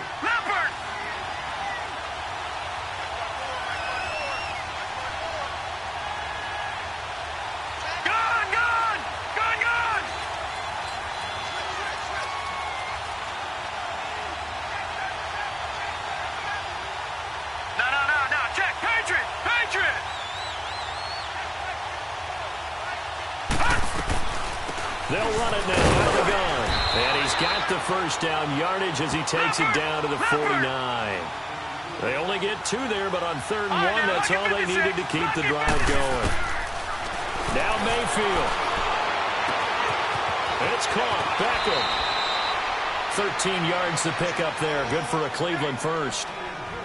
They'll run it now out of the gun. And he's got the 1st down yardage as he takes it down to the 49. They only get 2 there, but on 3rd and 1, that's all they needed to keep the drive going. Now Mayfield. It's caught. Beckham. 13 yards to pick up there. Good for a Cleveland first.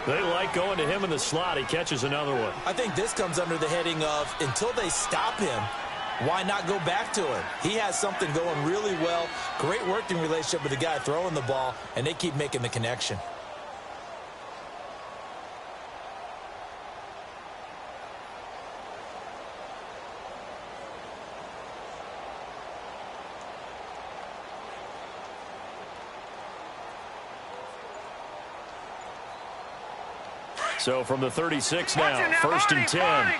They like going to him in the slot. He catches another one. I think this comes under the heading of, until they stop him, why not go back to him? He has something going really well. Great working relationship with the guy throwing the ball, and they keep making the connection. So from the 36 now, 1st and 10.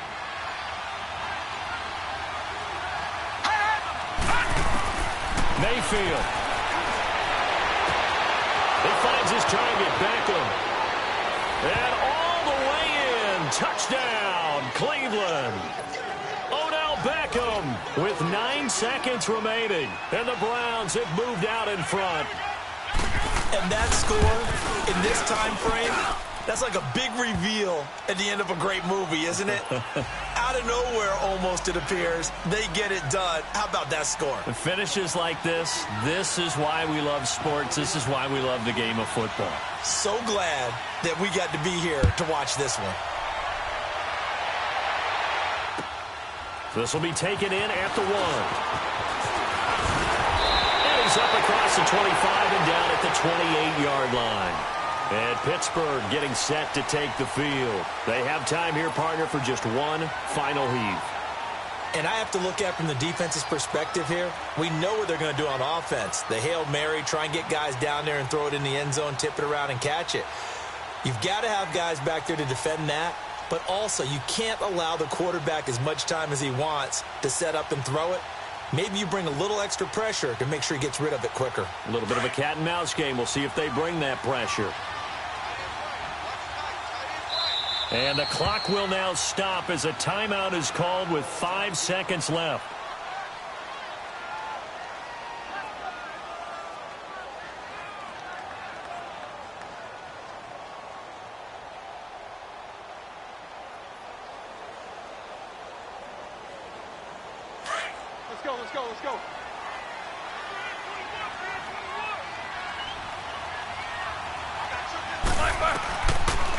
Mayfield. He finds his target, Beckham. And all the way in. Touchdown, Cleveland. Odell Beckham with 9 seconds remaining. And the Browns have moved out in front. And that score in this time frame, that's like a big reveal at the end of a great movie, isn't it? Out of nowhere, almost, it appears, they get it done. How about that score? Finishes like this is why we love sports. This is why we love the game of football. So glad that we got to be here to watch this one. This will be taken in at the 1. And he's up across the 25 and down at the 28-yard line. And Pittsburgh getting set to take the field. They have time here, partner, for just one final heave. And I have to look at from the defense's perspective here. We know what they're going to do on offense. The Hail Mary, try and get guys down there and throw it in the end zone, tip it around and catch it. You've got to have guys back there to defend that. But also, you can't allow the quarterback as much time as he wants to set up and throw it. Maybe you bring a little extra pressure to make sure he gets rid of it quicker. A little bit of a cat and mouse game. We'll see if they bring that pressure. And the clock will now stop as a timeout is called with 5 seconds left. Let's go.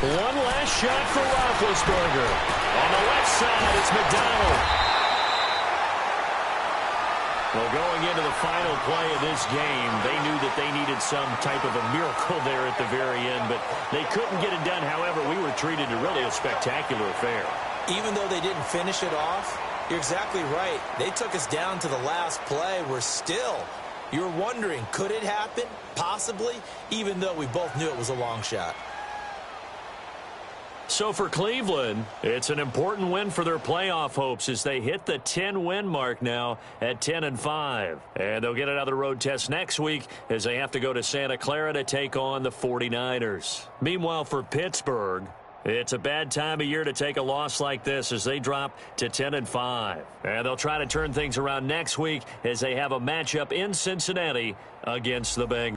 One last shot for Roethlisberger. On the left side, it's McDonald. Well, going into the final play of this game, they knew that they needed some type of a miracle there at the very end, but they couldn't get it done. However, we were treated to really a spectacular affair. Even though they didn't finish it off, you're exactly right. They took us down to the last play. You're wondering, could it happen? Possibly, even though we both knew it was a long shot. So for Cleveland, it's an important win for their playoff hopes as they hit the 10-win mark now at 10-5. And they'll get another road test next week as they have to go to Santa Clara to take on the 49ers. Meanwhile, for Pittsburgh, it's a bad time of year to take a loss like this as they drop to 10-5. And they'll try to turn things around next week as they have a matchup in Cincinnati against the Bengals.